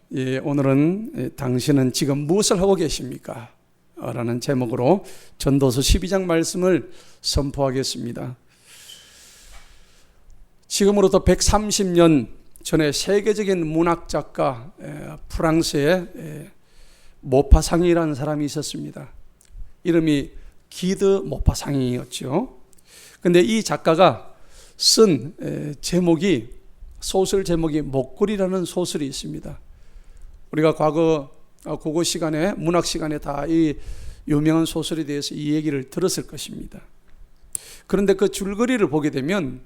오늘은 당신은 지금 무엇을 하고 계십니까? 라는 제목으로 전도서 12장 말씀을 선포하겠습니다. 지금으로부터 130년 전에 세계적인 문학작가 프랑스의 모파상이라는 사람이 있었습니다. 이름이 기드 모파상이었죠. 근데 이 작가가 쓴 소설 제목이 목걸이라는 소설이 있습니다. 우리가 과거 국어 시간에, 문학 시간에 다 이 유명한 소설에 대해서 이 얘기를 들었을 것입니다. 그런데 그 줄거리를 보게 되면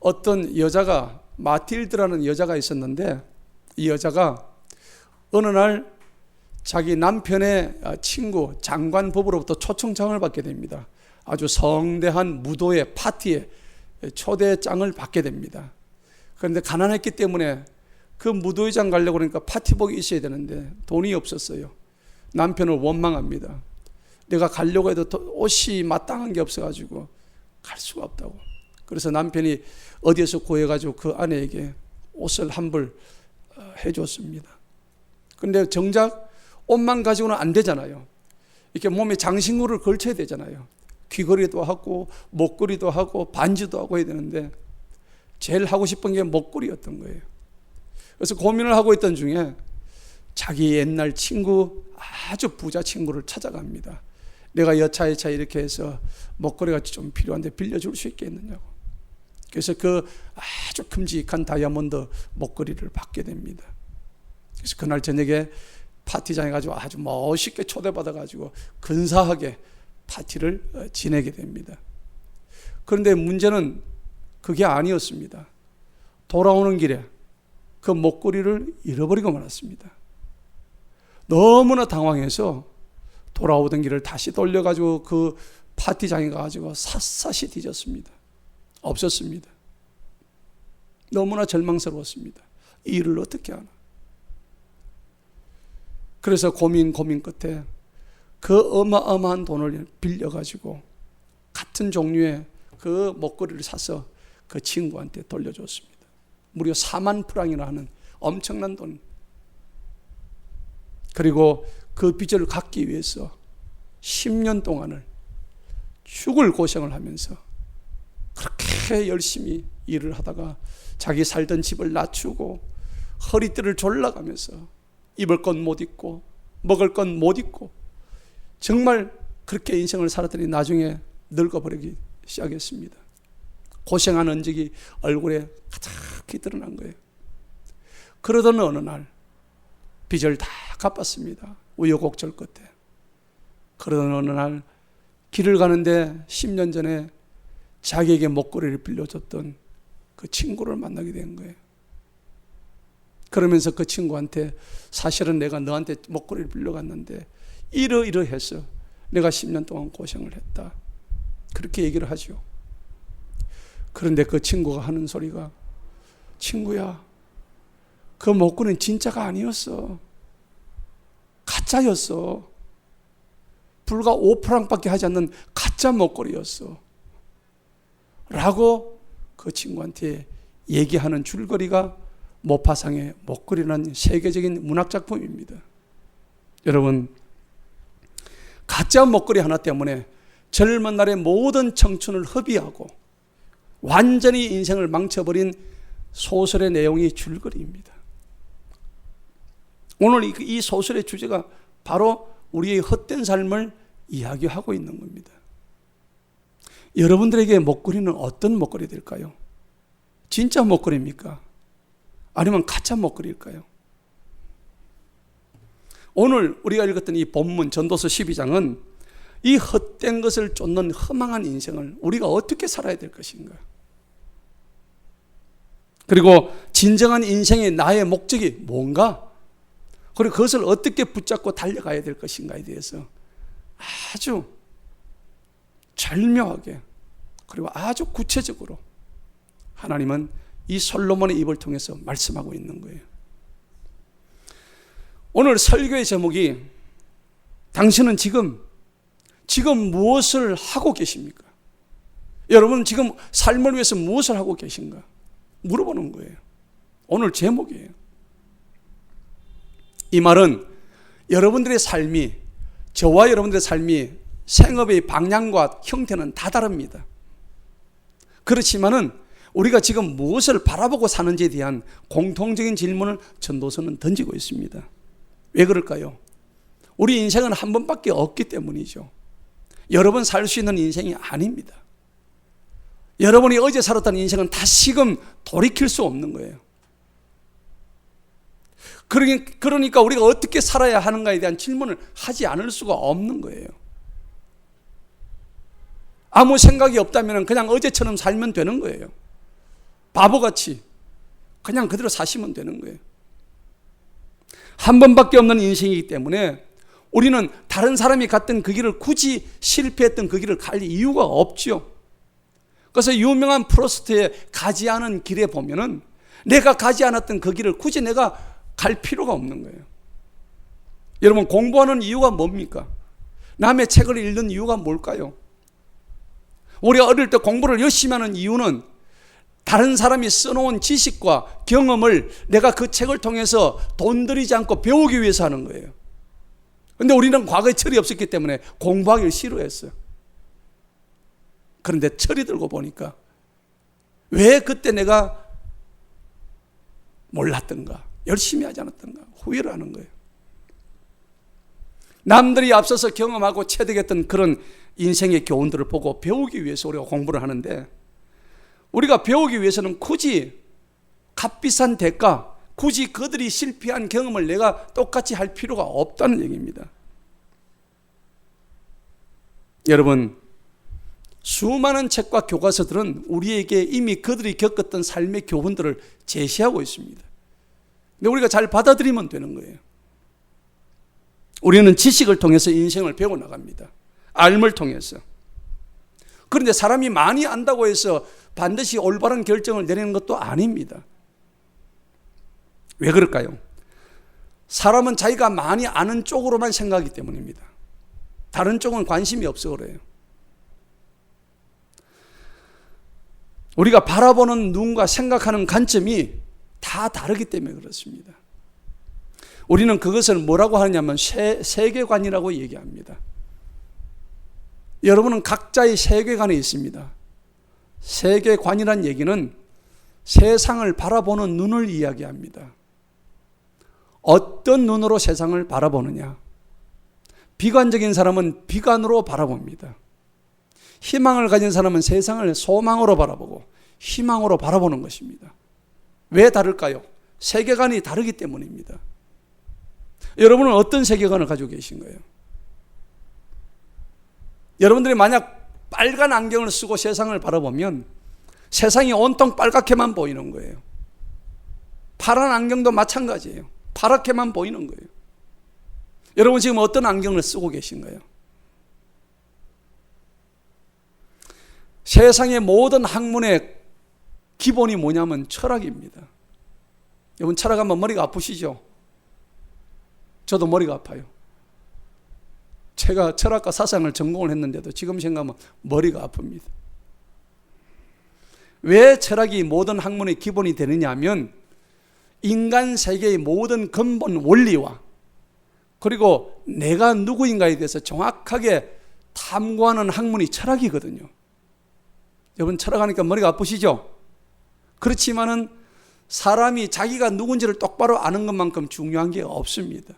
어떤 여자가, 마틸드라는 여자가 있었는데, 이 여자가 어느 날 자기 남편의 친구 장관 부부로부터 초청장을 받게 됩니다. 아주 성대한 무도회 파티에 초대장을 받게 됩니다. 그런데 가난했기 때문에 그 무도회장 가려고 그러니까 파티복이 있어야 되는데 돈이 없었어요. 남편을 원망합니다. 내가 가려고 해도 옷이 마땅한 게 없어가지고 갈 수가 없다고. 그래서 남편이 어디에서 구해가지고 그 아내에게 옷을 한 벌 해줬습니다. 그런데 정작 옷만 가지고는 안 되잖아요. 이렇게 몸에 장신구를 걸쳐야 되잖아요. 귀걸이도 하고 목걸이도 하고 반지도 하고 해야 되는데 제일 하고 싶은 게 목걸이였던 거예요. 그래서 고민을 하고 있던 중에 자기 옛날 친구, 아주 부자 친구를 찾아갑니다. 내가 여차여차 이렇게 해서 목걸이가 좀 필요한데 빌려줄 수 있겠느냐고. 그래서 그 아주 큼직한 다이아몬드 목걸이를 받게 됩니다. 그래서 그날 저녁에 파티장에 가지고 아주 멋있게 초대받아가지고 근사하게 파티를 지내게 됩니다. 그런데 문제는 그게 아니었습니다. 돌아오는 길에 그 목걸이를 잃어버리고 말았습니다. 너무나 당황해서 돌아오던 길을 다시 돌려가지고 그 파티장에 가가지고 샅샅이 뒤졌습니다. 없었습니다. 너무나 절망스러웠습니다. 이 일을 어떻게 하나. 그래서 고민 끝에 그 어마어마한 돈을 빌려가지고 같은 종류의 그 목걸이를 사서 그 친구한테 돌려줬습니다. 무려 4만 프랑이나 하는 엄청난 돈. 그리고 그 빚을 갚기 위해서 10년 동안을 죽을 고생을 하면서 그렇게 열심히 일을 하다가 자기 살던 집을 낮추고 허리띠를 졸라가면서 입을 건 못 입고 먹을 건 못 입고 정말 그렇게 인생을 살았더니 나중에 늙어버리기 시작했습니다. 고생한 흔적이 얼굴에 가득히 드러난 거예요. 그러던 어느 날 빚을 다 갚았습니다. 우여곡절 끝에. 그러던 어느 날 길을 가는데 10년 전에 자기에게 목걸이를 빌려줬던 그 친구를 만나게 된 거예요. 그러면서 그 친구한테 사실은 내가 너한테 목걸이를 빌려갔는데 이러이러해서 내가 10년 동안 고생을 했다. 그렇게 얘기를 하죠. 그런데 그 친구가 하는 소리가, 친구야, 그 목걸이는 진짜가 아니었어. 가짜였어. 불과 5프랑밖에 하지 않는 가짜 목걸이였어. 라고 그 친구한테 얘기하는 줄거리가 모파상의 목걸이라는 세계적인 문학작품입니다. 여러분, 가짜 목걸이 하나 때문에 젊은 날의 모든 청춘을 허비하고 완전히 인생을 망쳐버린 소설의 내용이 줄거리입니다. 오늘 이 소설의 주제가 바로 우리의 헛된 삶을 이야기하고 있는 겁니다. 여러분들에게 목걸이는 어떤 목걸이 될까요? 진짜 목걸이입니까? 아니면 가짜 목걸이일까요? 오늘 우리가 읽었던 이 본문 전도서 12장은 이 헛된 것을 쫓는 허망한 인생을 우리가 어떻게 살아야 될 것인가? 그리고 진정한 인생의 나의 목적이 뭔가? 그리고 그것을 어떻게 붙잡고 달려가야 될 것인가에 대해서 아주 절묘하게 그리고 아주 구체적으로 하나님은 이 솔로몬의 입을 통해서 말씀하고 있는 거예요. 오늘 설교의 제목이 당신은 지금 무엇을 하고 계십니까? 여러분 지금 삶을 위해서 무엇을 하고 계신가? 물어보는 거예요. 오늘 제목이에요. 이 말은 여러분들의 삶이, 저와 여러분들의 삶이 생업의 방향과 형태는 다 다릅니다. 그렇지만은 우리가 지금 무엇을 바라보고 사는지에 대한 공통적인 질문을 전도서는 던지고 있습니다. 왜 그럴까요? 우리 인생은 한 번밖에 없기 때문이죠. 여러 번 살 수 있는 인생이 아닙니다. 여러분이 어제 살았던 인생은 다시금 돌이킬 수 없는 거예요. 그러니까 우리가 어떻게 살아야 하는가에 대한 질문을 하지 않을 수가 없는 거예요. 아무 생각이 없다면 그냥 어제처럼 살면 되는 거예요. 바보같이 그냥 그대로 사시면 되는 거예요. 한 번밖에 없는 인생이기 때문에 우리는 다른 사람이 갔던 그 길을 굳이 실패했던 그 길을 갈 이유가 없죠. 그래서 유명한 프로스트의 가지 않은 길에 보면은 내가 가지 않았던 그 길을 굳이 내가 갈 필요가 없는 거예요. 여러분, 공부하는 이유가 뭡니까? 남의 책을 읽는 이유가 뭘까요? 우리가 어릴 때 공부를 열심히 하는 이유는 다른 사람이 써놓은 지식과 경험을 내가 그 책을 통해서 돈 들이지 않고 배우기 위해서 하는 거예요. 그런데 우리는 과거에 철이 없었기 때문에 공부하기를 싫어했어요. 그런데 철이 들고 보니까 왜 그때 내가 몰랐던가, 열심히 하지 않았던가 후회를 하는 거예요. 남들이 앞서서 경험하고 체득했던 그런 인생의 교훈들을 보고 배우기 위해서 우리가 공부를 하는데, 우리가 배우기 위해서는 굳이 값비싼 대가, 굳이 그들이 실패한 경험을 내가 똑같이 할 필요가 없다는 얘기입니다. 여러분, 수많은 책과 교과서들은 우리에게 이미 그들이 겪었던 삶의 교훈들을 제시하고 있습니다. 근데 우리가 잘 받아들이면 되는 거예요. 우리는 지식을 통해서 인생을 배워나갑니다. 알을 통해서. 그런데 사람이 많이 안다고 해서 반드시 올바른 결정을 내리는 것도 아닙니다. 왜 그럴까요? 사람은 자기가 많이 아는 쪽으로만 생각하기 때문입니다. 다른 쪽은 관심이 없어 그래요. 우리가 바라보는 눈과 생각하는 관점이 다 다르기 때문에 그렇습니다. 우리는 그것을 뭐라고 하냐면 세계관이라고 얘기합니다. 여러분은 각자의 세계관이 있습니다. 세계관이란 얘기는 세상을 바라보는 눈을 이야기합니다. 어떤 눈으로 세상을 바라보느냐. 비관적인 사람은 비관으로 바라봅니다. 희망을 가진 사람은 세상을 소망으로 바라보고 희망으로 바라보는 것입니다. 왜 다를까요? 세계관이 다르기 때문입니다. 여러분은 어떤 세계관을 가지고 계신 거예요? 여러분들이 만약 빨간 안경을 쓰고 세상을 바라보면 세상이 온통 빨갛게만 보이는 거예요. 파란 안경도 마찬가지예요. 파랗게만 보이는 거예요. 여러분 지금 어떤 안경을 쓰고 계신가요? 세상의 모든 학문의 기본이 뭐냐면 철학입니다. 여러분 철학하면 머리가 아프시죠? 저도 머리가 아파요. 제가 철학과 사상을 전공을 했는데도 지금 생각하면 머리가 아픕니다. 왜 철학이 모든 학문의 기본이 되느냐 하면 인간 세계의 모든 근본 원리와 그리고 내가 누구인가에 대해서 정확하게 탐구하는 학문이 철학이거든요. 여러분 철학하니까 머리가 아프시죠? 그렇지만은 사람이 자기가 누군지를 똑바로 아는 것만큼 중요한 게 없습니다.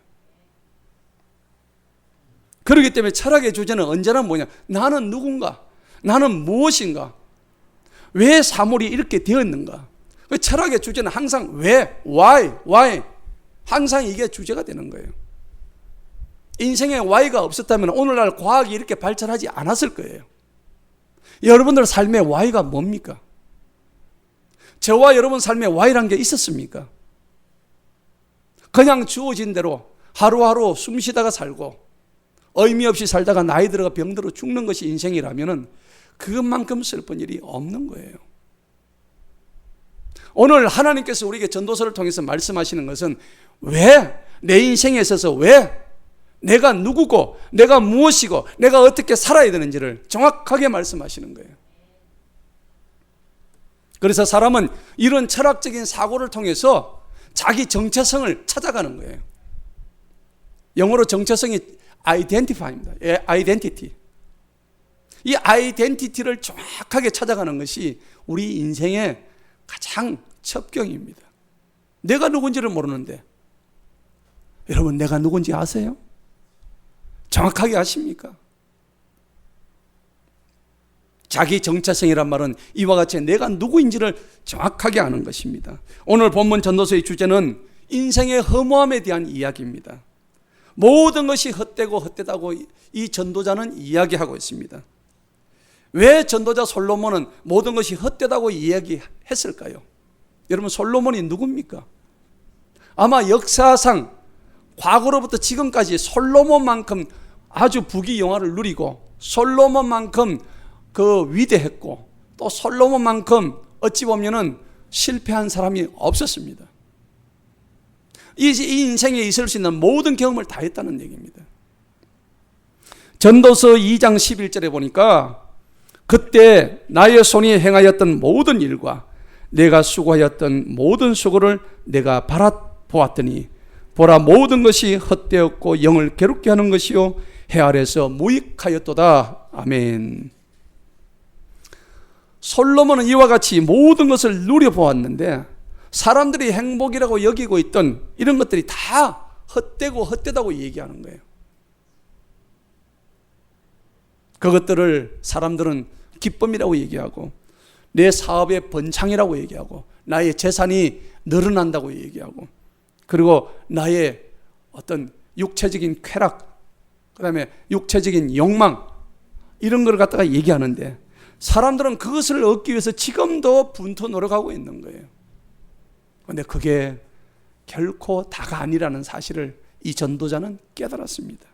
그렇기 때문에 철학의 주제는 언제나 뭐냐? 나는 누군가? 나는 무엇인가? 왜 사물이 이렇게 되었는가? 철학의 주제는 항상 왜? Why? 항상 이게 주제가 되는 거예요. 인생에 Why가 없었다면 오늘날 과학이 이렇게 발전하지 않았을 거예요. 여러분들 삶의 Why가 뭡니까? 저와 여러분 삶의 Why란 게 있었습니까? 그냥 주어진 대로 하루하루 숨 쉬다가 살고 의미 없이 살다가 나이 들어가 병들어 죽는 것이 인생이라면 그것만큼 슬픈 일이 없는 거예요. 오늘 하나님께서 우리에게 전도서를 통해서 말씀하시는 것은 왜? 내 인생에 있어서 왜? 내가 누구고 내가 무엇이고 내가 어떻게 살아야 되는지를 정확하게 말씀하시는 거예요. 그래서 사람은 이런 철학적인 사고를 통해서 자기 정체성을 찾아가는 거예요. 영어로 정체성이 identify입니다. identity. 이 아이덴티티를 정확하게 찾아가는 것이 우리 인생의 가장 첩경입니다. 내가 누군지를 모르는데, 여러분 내가 누군지 아세요? 정확하게 아십니까? 자기 정체성이란 말은 이와 같이 내가 누구인지를 정확하게 아는 것입니다. 오늘 본문 전도서의 주제는 인생의 허무함에 대한 이야기입니다. 모든 것이 헛되고 헛되다고 이 전도자는 이야기하고 있습니다. 왜 전도자 솔로몬은 모든 것이 헛되다고 이야기했을까요? 여러분 솔로몬이 누굽니까? 아마 역사상 과거로부터 지금까지 솔로몬만큼 아주 부귀영화를 누리고 솔로몬만큼 위대했고 또 솔로몬만큼 어찌 보면은 실패한 사람이 없었습니다. 이 인생에 있을 수 있는 모든 경험을 다 했다는 얘기입니다. 전도서 2장 11절에 보니까 그때 나의 손이 행하였던 모든 일과 내가 수고하였던 모든 수고를 내가 바라보았더니 보라 모든 것이 헛되었고 영을 괴롭게 하는 것이요 해 아래서 무익하였도다. 아멘. 솔로몬은 이와 같이 모든 것을 누려보았는데 사람들이 행복이라고 여기고 있던 이런 것들이 다 헛되고 헛되다고 얘기하는 거예요. 그것들을 사람들은 기쁨이라고 얘기하고 내 사업의 번창이라고 얘기하고 나의 재산이 늘어난다고 얘기하고 그리고 나의 어떤 육체적인 쾌락, 그 다음에 육체적인 욕망 이런 걸 갖다가 얘기하는데 사람들은 그것을 얻기 위해서 지금도 분투 노력하고 있는 거예요. 그런데 그게 결코 다가 아니라는 사실을 이 전도자는 깨달았습니다.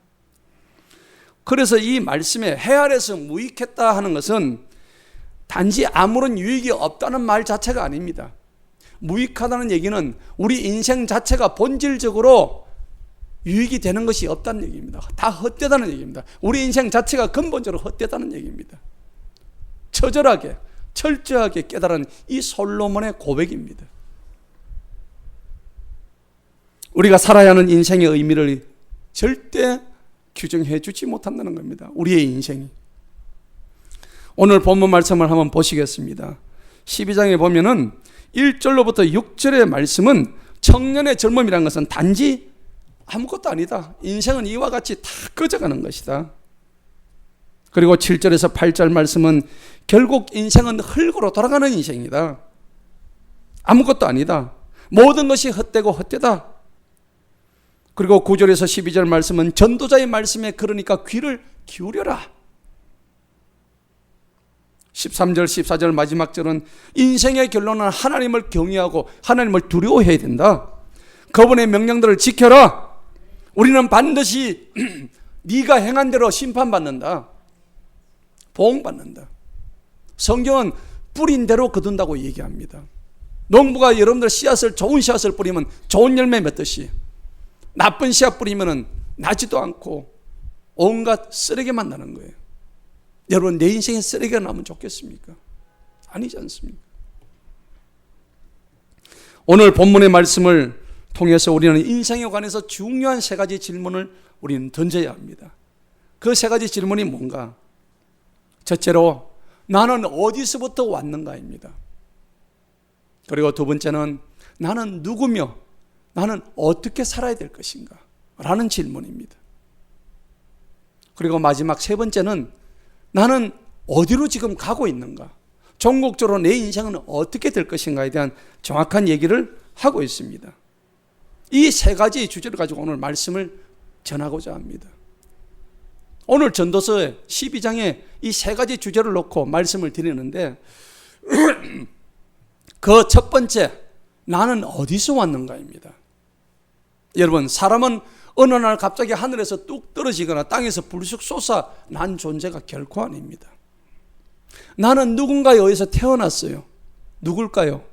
그래서 이 말씀에 해 아래서 무익했다 하는 것은 단지 아무런 유익이 없다는 말 자체가 아닙니다. 무익하다는 얘기는 우리 인생 자체가 본질적으로 유익이 되는 것이 없다는 얘기입니다. 다 헛되다는 얘기입니다. 우리 인생 자체가 근본적으로 헛되다는 얘기입니다. 처절하게 철저하게 깨달은 이 솔로몬의 고백입니다. 우리가 살아야 하는 인생의 의미를 절대 규정해 주지 못한다는 겁니다. 우리의 인생이. 오늘 본문 말씀을 한번 보시겠습니다. 12장에 보면은 1절로부터 6절의 말씀은 청년의 젊음이라는 것은 단지 아무것도 아니다. 인생은 이와 같이 다 꺼져가는 것이다. 그리고 7절에서 8절 말씀은 결국 인생은 흙으로 돌아가는 인생이다. 아무것도 아니다. 모든 것이 헛되고 헛되다. 그리고 9절에서 12절 말씀은 전도자의 말씀에 그러니까 귀를 기울여라. 13절, 14절 마지막 절은 인생의 결론은 하나님을 경외하고 하나님을 두려워해야 된다. 그분의 명령들을 지켜라. 우리는 반드시 네가 행한 대로 심판받는다. 보응받는다. 성경은 뿌린 대로 거둔다고 얘기합니다. 농부가 여러분들 씨앗을 좋은 씨앗을 뿌리면 좋은 열매 맺듯이 나쁜 씨앗 뿌리면 나지도 않고 온갖 쓰레기만 나는 거예요. 여러분 내 인생에 쓰레기가 나면 좋겠습니까? 아니지 않습니까? 오늘 본문의 말씀을 통해서 우리는 인생에 관해서 중요한 세 가지 질문을 우리는 던져야 합니다. 그 세 가지 질문이 뭔가? 첫째로 나는 어디서부터 왔는가입니다. 그리고 두 번째는 나는 누구며 나는 어떻게 살아야 될 것인가? 라는 질문입니다. 그리고 마지막 세 번째는 나는 어디로 지금 가고 있는가? 종국적으로 내 인생은 어떻게 될 것인가에 대한 정확한 얘기를 하고 있습니다. 이 세 가지 주제를 가지고 오늘 말씀을 전하고자 합니다. 오늘 전도서 12장에 이 세 가지 주제를 놓고 말씀을 드리는데 그 첫 번째, 나는 어디서 왔는가입니다. 여러분, 사람은 어느 날 갑자기 하늘에서 뚝 떨어지거나 땅에서 불쑥 솟아 난 존재가 결코 아닙니다. 나는 누군가에 의해서 태어났어요. 누굴까요?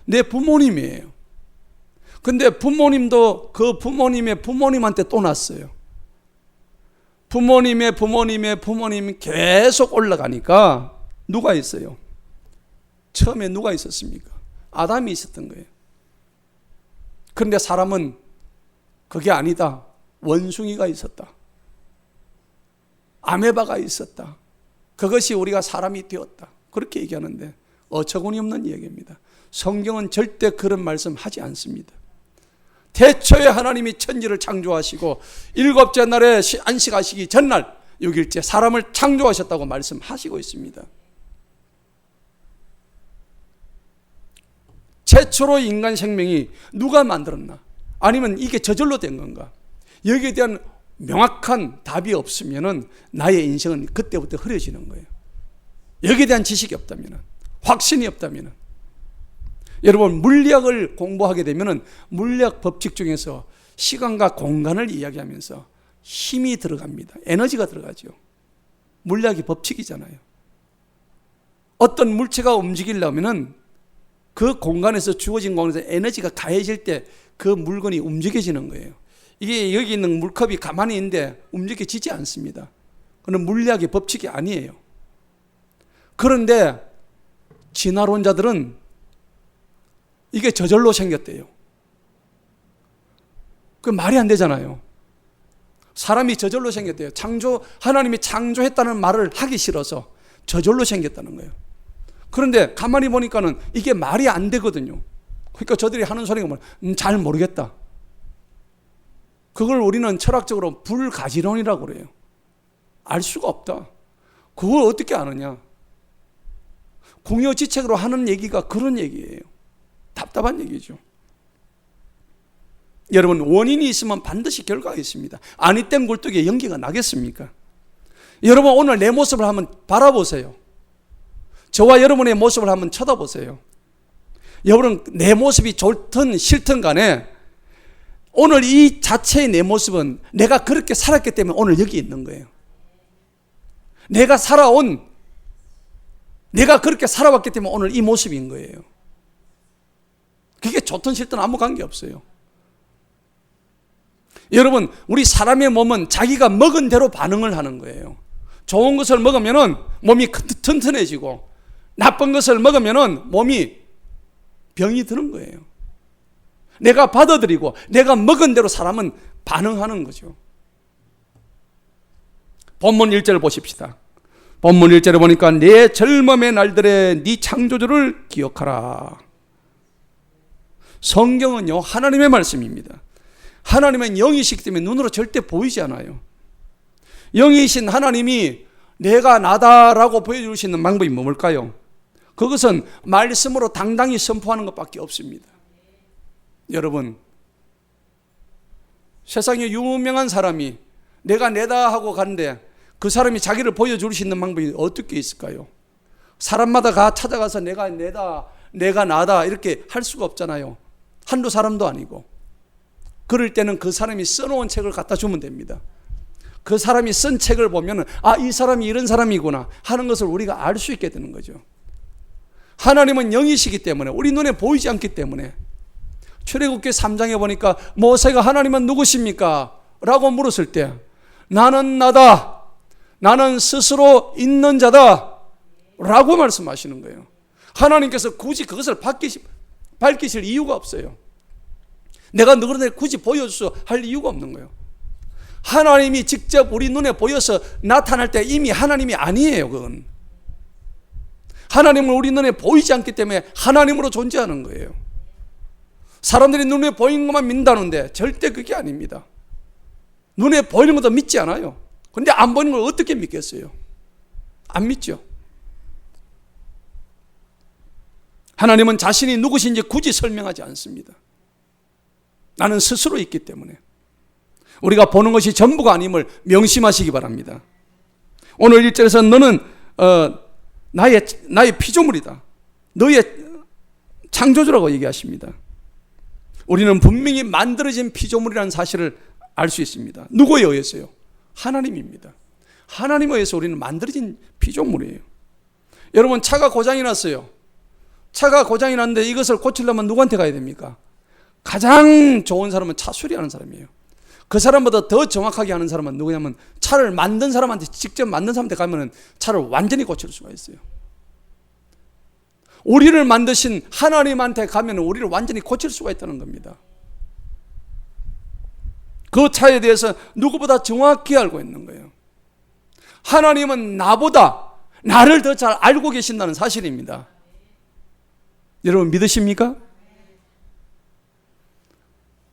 내 부모님이에요. 근데 부모님도 그 부모님의 부모님한테 또 났어요. 부모님의 부모님이 계속 올라가니까 누가 있어요? 처음에 누가 있었습니까? 아담이 있었던 거예요. 그런데 사람은 그게 아니다. 원숭이가 있었다. 아메바가 있었다. 그것이 우리가 사람이 되었다. 그렇게 얘기하는데 어처구니 없는 얘기입니다. 성경은 절대 그런 말씀 하지 않습니다. 태초에 하나님이 천지를 창조하시고 일곱째 날에 안식하시기 전날 6일째 사람을 창조하셨다고 말씀하시고 있습니다. 최초로 인간 생명이 누가 만들었나? 아니면 이게 저절로 된 건가? 여기에 대한 명확한 답이 없으면 나의 인생은 그때부터 흐려지는 거예요. 여기에 대한 지식이 없다면, 확신이 없다면. 여러분, 물리학을 공부하게 되면 물리학 법칙 중에서 시간과 공간을 이야기하면서 힘이 들어갑니다. 에너지가 들어가죠. 물리학이 법칙이잖아요. 어떤 물체가 움직이려면 그 공간에서 주어진 공간에서 에너지가 가해질 때 그 물건이 움직여지는 거예요. 이게 여기 있는 물컵이 가만히 있는데 움직여지지 않습니다. 그건 물리학의 법칙이 아니에요. 그런데 진화론자들은 이게 저절로 생겼대요. 그 말이 안 되잖아요. 사람이 저절로 생겼대요. 하나님이 창조했다는 말을 하기 싫어서 저절로 생겼다는 거예요. 그런데 가만히 보니까는 이게 말이 안 되거든요. 그러니까 저들이 하는 소리가 뭐냐? 잘 모르겠다. 그걸 우리는 철학적으로 불가지론이라고 그래요. 알 수가 없다. 그걸 어떻게 아느냐? 궁여지책으로 하는 얘기가 그런 얘기예요. 답답한 얘기죠. 여러분, 원인이 있으면 반드시 결과가 있습니다. 아니 땐 굴뚝에 연기가 나겠습니까? 여러분, 오늘 내 모습을 한번 바라보세요. 저와 여러분의 모습을 한번 쳐다보세요. 여러분, 내 모습이 좋든 싫든 간에 오늘 이 자체의 내 모습은 내가 그렇게 살았기 때문에 오늘 여기 있는 거예요. 내가 그렇게 살아왔기 때문에 오늘 이 모습인 거예요. 그게 좋든 싫든 아무 관계 없어요. 여러분, 우리 사람의 몸은 자기가 먹은 대로 반응을 하는 거예요. 좋은 것을 먹으면 몸이 튼튼해지고 나쁜 것을 먹으면 몸이 병이 드는 거예요. 내가 받아들이고 내가 먹은 대로 사람은 반응하는 거죠. 본문 1절을 보십시다. 본문 1절에 보니까 내 젊음의 날들에 네 창조주를 기억하라. 성경은요, 하나님의 말씀입니다. 하나님은 영이시기 때문에 눈으로 절대 보이지 않아요. 영이신 하나님이 내가 나다라고 보여줄 수 있는 방법이 뭘까요? 그것은 말씀으로 당당히 선포하는 것밖에 없습니다. 여러분, 세상에 유명한 사람이 내가 내다 하고 가는데 그 사람이 자기를 보여줄 수 있는 방법이 어떻게 있을까요? 사람마다 찾아가서 내가 내다, 내가 나다 이렇게 할 수가 없잖아요. 한두 사람도 아니고. 그럴 때는 그 사람이 써놓은 책을 갖다 주면 됩니다. 그 사람이 쓴 책을 보면 이 사람이 이런 사람이구나 하는 것을 우리가 알 수 있게 되는 거죠. 하나님은 영이시기 때문에 우리 눈에 보이지 않기 때문에 출애굽기 3장에 보니까 모세가 하나님은 누구십니까? 라고 물었을 때 나는 나다. 나는 스스로 있는 자다. 라고 말씀하시는 거예요. 하나님께서 굳이 그것을 밝히실 이유가 없어요. 내가 너희들 굳이 보여줘서 할 이유가 없는 거예요. 하나님이 직접 우리 눈에 보여서 나타날 때 이미 하나님이 아니에요. 그건 하나님은 우리 눈에 보이지 않기 때문에 하나님으로 존재하는 거예요. 사람들이 눈에 보이는 것만 믿는다는데 절대 그게 아닙니다. 눈에 보이는 것도 믿지 않아요. 그런데 안 보이는 걸 어떻게 믿겠어요? 안 믿죠. 하나님은 자신이 누구신지 굳이 설명하지 않습니다. 나는 스스로 있기 때문에 우리가 보는 것이 전부가 아님을 명심하시기 바랍니다. 오늘 1절에서 너는 나의 피조물이다. 너의 창조주라고 얘기하십니다. 우리는 분명히 만들어진 피조물이라는 사실을 알 수 있습니다. 누구에 의해서요? 하나님입니다. 하나님에 의해서 우리는 만들어진 피조물이에요. 여러분, 차가 고장이 났어요. 차가 고장이 났는데 이것을 고치려면 누구한테 가야 됩니까? 가장 좋은 사람은 차 수리하는 사람이에요. 그 사람보다 더 정확하게 하는 사람은 누구냐면 차를 만든 사람한테, 직접 만든 사람한테 가면 차를 완전히 고칠 수가 있어요. 우리를 만드신 하나님한테 가면 우리를 완전히 고칠 수가 있다는 겁니다. 그 차에 대해서 누구보다 정확히 알고 있는 거예요. 하나님은 나보다 나를 더 잘 알고 계신다는 사실입니다. 여러분 믿으십니까?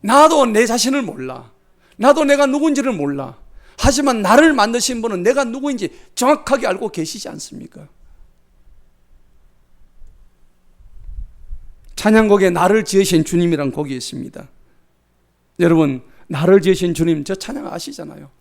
나도 내 자신을 몰라. 나도 내가 누군지를 몰라. 하지만 나를 만드신 분은 내가 누구인지 정확하게 알고 계시지 않습니까? 찬양곡에 나를 지으신 주님이란 곡이 있습니다. 여러분 나를 지으신 주님 저 찬양 아시잖아요.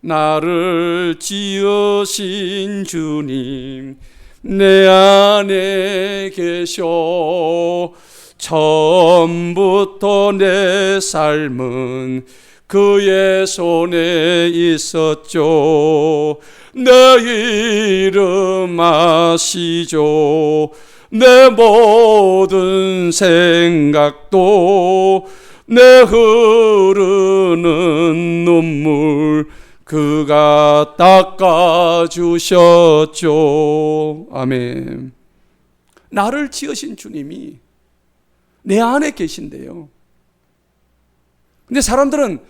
나를 지으신 주님 내 안에 계셔 처음부터 내 삶은 그의 손에 있었죠. 내 이름 아시죠. 내 모든 생각도 내 흐르는 눈물 그가 닦아주셨죠. 아멘. 나를 지으신 주님이 내 안에 계신데요. 근데 사람들은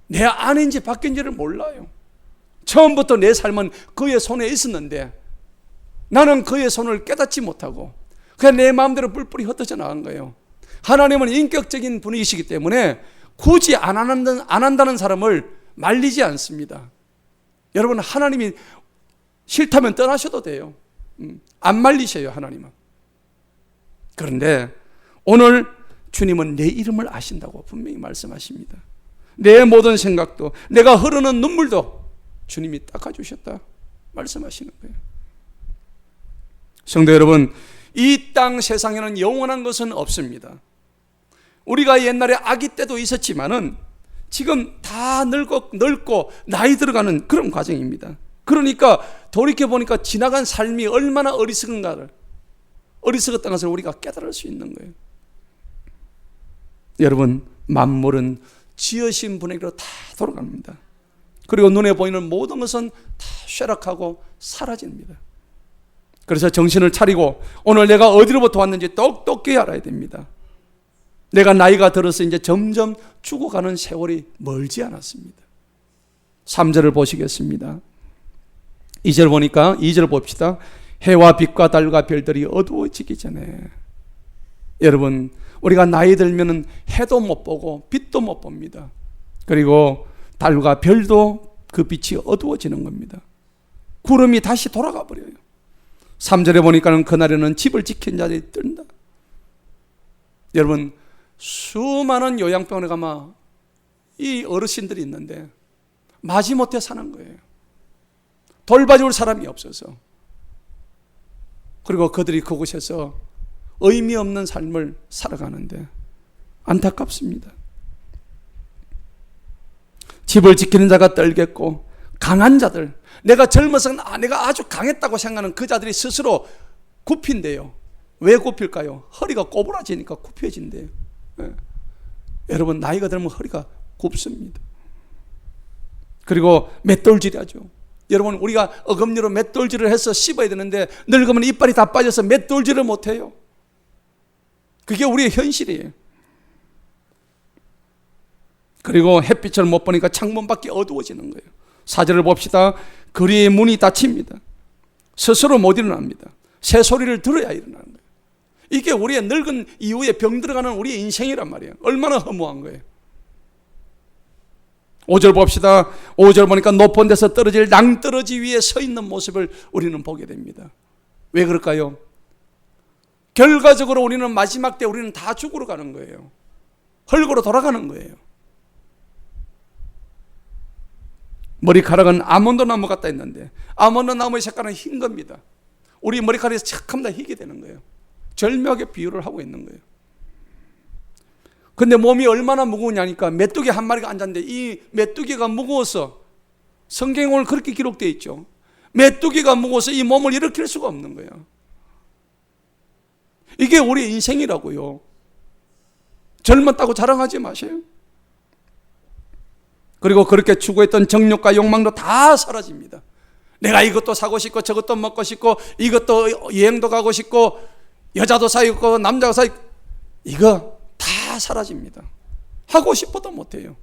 내 안인지 밖인지를 몰라요. 처음부터 내 삶은 그의 손에 있었는데 나는 그의 손을 깨닫지 못하고 그냥 내 마음대로 뿔뿔이 흩어져 나간 거예요. 하나님은 인격적인 분이시기 때문에 굳이 안 한다는 사람을 말리지 않습니다. 여러분 하나님이 싫다면 떠나셔도 돼요. 안 말리셔요 하나님은. 그런데 오늘 주님은 내 이름을 아신다고 분명히 말씀하십니다. 내 모든 생각도 내가 흐르는 눈물도 주님이 닦아주셨다 말씀하시는 거예요. 성도 여러분, 이 땅 세상에는 영원한 것은 없습니다. 우리가 옛날에 아기 때도 있었지만은 지금 다 늙고 나이 들어가는 그런 과정입니다. 그러니까 돌이켜보니까 지나간 삶이 얼마나 어리석었다는 것을 우리가 깨달을 수 있는 거예요. 여러분 만물은 지으신 분에게로 다 돌아갑니다. 그리고 눈에 보이는 모든 것은 다 쇠락하고 사라집니다. 그래서 정신을 차리고 오늘 내가 어디로부터 왔는지 똑똑히 알아야 됩니다. 내가 나이가 들어서 이제 점점 죽어가는 세월이 멀지 않았습니다. 3절을 보시겠습니다. 2절 보니까 2절 봅시다. 해와 빛과 달과 별들이 어두워지기 전에. 여러분 우리가 나이 들면은 해도 못 보고 빛도 못 봅니다. 그리고 달과 별도 그 빛이 어두워지는 겁니다. 구름이 다시 돌아가 버려요. 3절에 보니까는 그날에는 집을 지킨 자들이 뜬다. 여러분 수많은 요양병원에 가면 이 어르신들이 있는데 마지못해 사는 거예요. 돌봐줄 사람이 없어서. 그리고 그들이 그곳에서 의미 없는 삶을 살아가는데 안타깝습니다. 집을 지키는 자가 떨겠고 강한 자들, 내가 젊어서 내가 아주 강했다고 생각하는 그 자들이 스스로 굽힌대요. 왜 굽힐까요? 허리가 꼬부라지니까 굽혀진대요. 네. 여러분 나이가 들면 허리가 굽습니다. 그리고 맷돌질하죠. 여러분 우리가 어금니로 맷돌질을 해서 씹어야 되는데 늙으면 이빨이 다 빠져서 맷돌질을 못해요. 그게 우리의 현실이에요. 그리고 햇빛을 못 보니까 창문 밖이 어두워지는 거예요. 4절을 봅시다. 거리의 문이 닫힙니다. 스스로 못 일어납니다. 새 소리를 들어야 일어나는 거예요. 이게 우리의 늙은 이후에 병 들어가는 우리의 인생이란 말이에요. 얼마나 허무한 거예요. 5절 봅시다. 5절 보니까 높은 데서 떨어질 낭떠러지 위에 서 있는 모습을 우리는 보게 됩니다. 왜 그럴까요? 결과적으로 우리는 마지막 때 우리는 다 죽으러 가는 거예요. 흙으로 돌아가는 거예요. 머리카락은 아몬드 나무 같다 했는데 아몬드 나무의 색깔은 흰 겁니다. 우리 머리카락에서 착하면 다 희게 되는 거예요. 절묘하게 비유를 하고 있는 거예요. 근데 몸이 얼마나 무거우냐니까 메뚜기 한 마리가 앉았는데 이 메뚜기가 무거워서 성경에 오늘 그렇게 기록되어 있죠. 메뚜기가 무거워서 이 몸을 일으킬 수가 없는 거예요. 이게 우리 인생이라고요. 젊었다고 자랑하지 마세요. 그리고 그렇게 추구했던 정욕과 욕망도 다 사라집니다. 내가 이것도 사고 싶고 저것도 먹고 싶고 이것도 여행도 가고 싶고 여자도 사귀고 남자도 사귀고 이거 다 사라집니다. 하고 싶어도 못해요.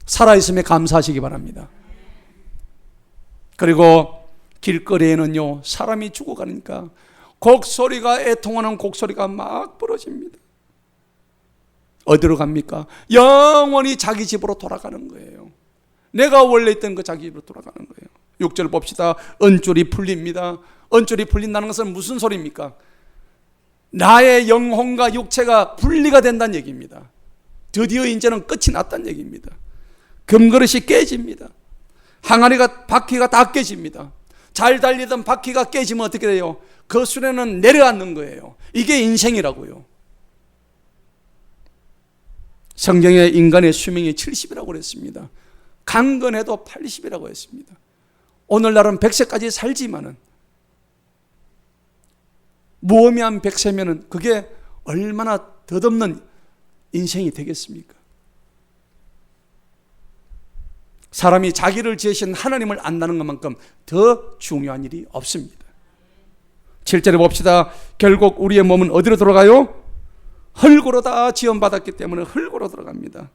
살아있음에 감사하시기 바랍니다. 그리고 길거리에는요, 사람이 죽어가니까 곡소리가, 애통하는 곡소리가 막 부러집니다. 어디로 갑니까? 영원히 자기 집으로 돌아가는 거예요. 내가 원래 있던 그 자기 집으로 돌아가는 거예요. 6절 봅시다. 언줄이 풀립니다. 언줄이 풀린다는 것은 무슨 소리입니까? 나의 영혼과 육체가 분리가 된다는 얘기입니다. 드디어 이제는 끝이 났다는 얘기입니다. 금그릇이 깨집니다. 항아리가, 바퀴가 다 깨집니다. 잘 달리던 바퀴가 깨지면 어떻게 돼요? 그 수레는 내려앉는 거예요. 이게 인생이라고요. 성경에 인간의 수명이 70이라고 그랬습니다. 강건해도 80이라고 했습니다. 오늘날은 100세까지 살지만은 무의미한 100세면은 그게 얼마나 덧없는 인생이 되겠습니까? 사람이 자기를 지으신 하나님을 안다는 것만큼 더 중요한 일이 없습니다. 7절에 봅시다. 결국 우리의 몸은 어디로 돌아가요? 흙으로 다 지원받았기 때문에 흙으로 들어갑니다.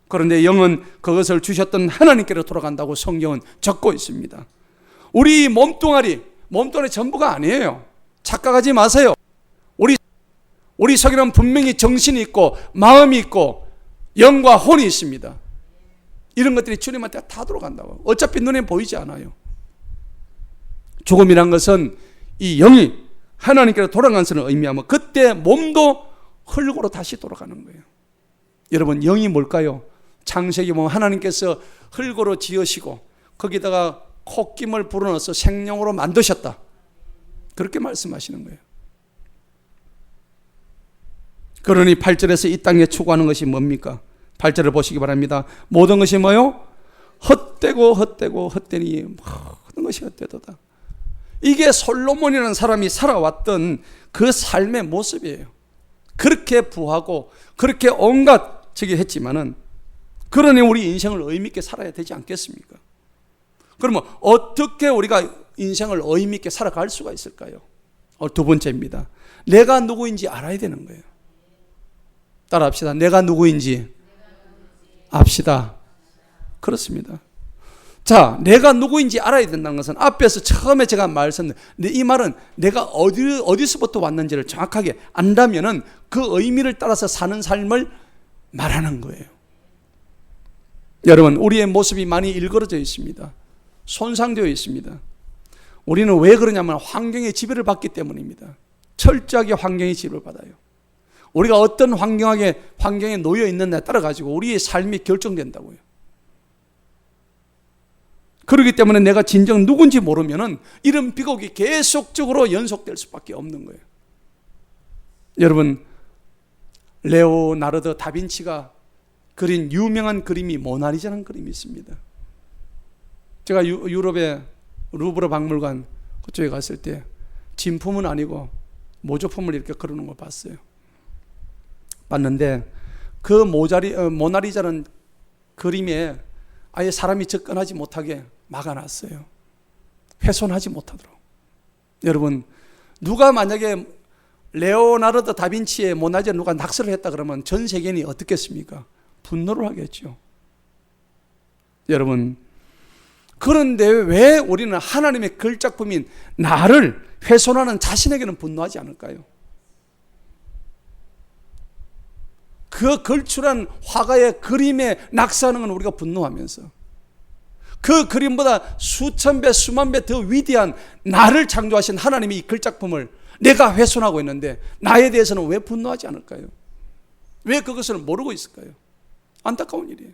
그런데 영은 그것을 주셨던 하나님께로 돌아간다고 성경은 적고 있습니다. 우리 몸뚱아리 전부가 아니에요. 착각하지 마세요. 우리 속에는 분명히 정신이 있고 마음이 있고 영과 혼이 있습니다. 이런 것들이 주님한테 다 돌아간다고. 어차피 눈에 보이지 않아요. 죽음이란 것은 이 영이 하나님께로 돌아간 것을 의미하면 그때 몸도 흙으로 다시 돌아가는 거예요. 여러분, 영이 뭘까요? 창세기 보면 하나님께서 흙으로 지으시고 거기다가 콧김을 불어넣어서 생명으로 만드셨다. 그렇게 말씀하시는 거예요. 그러니 8절에서 이 땅에 추구하는 것이 뭡니까? 8절을 보시기 바랍니다. 모든 것이 뭐요? 헛되고 헛되니 모든 것이 헛되도다. 이게 솔로몬이라는 사람이 살아왔던 그 삶의 모습이에요. 그렇게 부하고 그렇게 온갖 저기 했지만은, 그러니 우리 인생을 의미 있게 살아야 되지 않겠습니까? 그러면 어떻게 우리가 인생을 의미 있게 살아갈 수가 있을까요? 두 번째입니다. 내가 누구인지 알아야 되는 거예요. 따라합시다. 내가 누구인지 압시다. 그렇습니다. 자, 내가 누구인지 알아야 된다는 것은 앞에서 처음에 제가 말씀드렸는데, 이 말은 내가 어디서부터 왔는지를 정확하게 안다면은 그 의미를 따라서 사는 삶을 말하는 거예요. 여러분, 우리의 모습이 많이 일그러져 있습니다. 손상되어 있습니다. 우리는 왜 그러냐면 환경의 지배를 받기 때문입니다. 철저하게 환경의 지배를 받아요. 우리가 어떤 환경에 놓여 있느냐에 따라 가지고 우리의 삶이 결정된다고요. 그렇기 때문에 내가 진정 누군지 모르면은 이런 비극이 계속적으로 연속될 수밖에 없는 거예요. 여러분, 레오나르도 다빈치가 그린 유명한 그림이 모나리자라는 그림이 있습니다. 제가 유럽의 루브르 박물관 그쪽에 갔을 때 진품은 아니고 모조품을 이렇게 그리는 걸 봤는데 그 모나리자는 그림에 아예 사람이 접근하지 못하게 막아놨어요. 훼손하지 못하도록. 여러분, 누가 만약에 레오나르도 다빈치의 모나리자 누가 낙서를 했다 그러면 전 세계인이 어떻겠습니까? 분노를 하겠죠. 여러분, 그런데 왜 우리는 하나님의 글작품인 나를 훼손하는 자신에게는 분노하지 않을까요? 그 걸출한 화가의 그림에 낙서하는 건 우리가 분노하면서 그 그림보다 수천 배, 수만 배 더 위대한 나를 창조하신 하나님이 이 글작품을 내가 훼손하고 있는데 나에 대해서는 왜 분노하지 않을까요? 왜 그것을 모르고 있을까요? 안타까운 일이에요.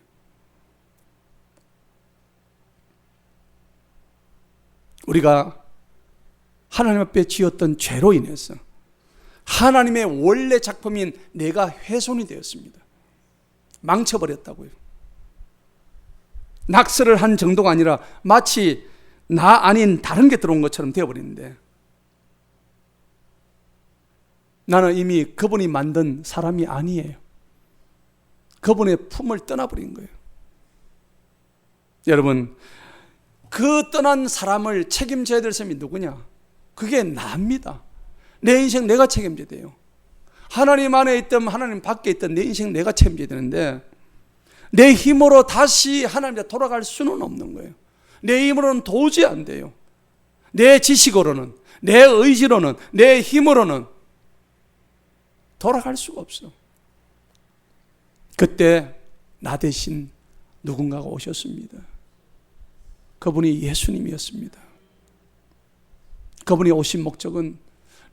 우리가 하나님 앞에 지었던 죄로 인해서 하나님의 원래 작품인 내가 훼손이 되었습니다. 망쳐버렸다고요. 낙서를 한 정도가 아니라 마치 나 아닌 다른 게 들어온 것처럼 되어버리는데, 나는 이미 그분이 만든 사람이 아니에요. 그분의 품을 떠나버린 거예요. 여러분, 그 떠난 사람을 책임져야 될 사람이 누구냐? 그게 나입니다. 내 인생 내가 책임져야 돼요. 하나님 안에 있든 하나님 밖에 있든 내 인생 내가 책임져야 되는데, 내 힘으로 다시 하나님께 돌아갈 수는 없는 거예요. 내 힘으로는 도저히 안 돼요. 내 지식으로는, 내 의지로는, 내 힘으로는 돌아갈 수가 없어. 그때 나 대신 누군가가 오셨습니다. 그분이 예수님이었습니다. 그분이 오신 목적은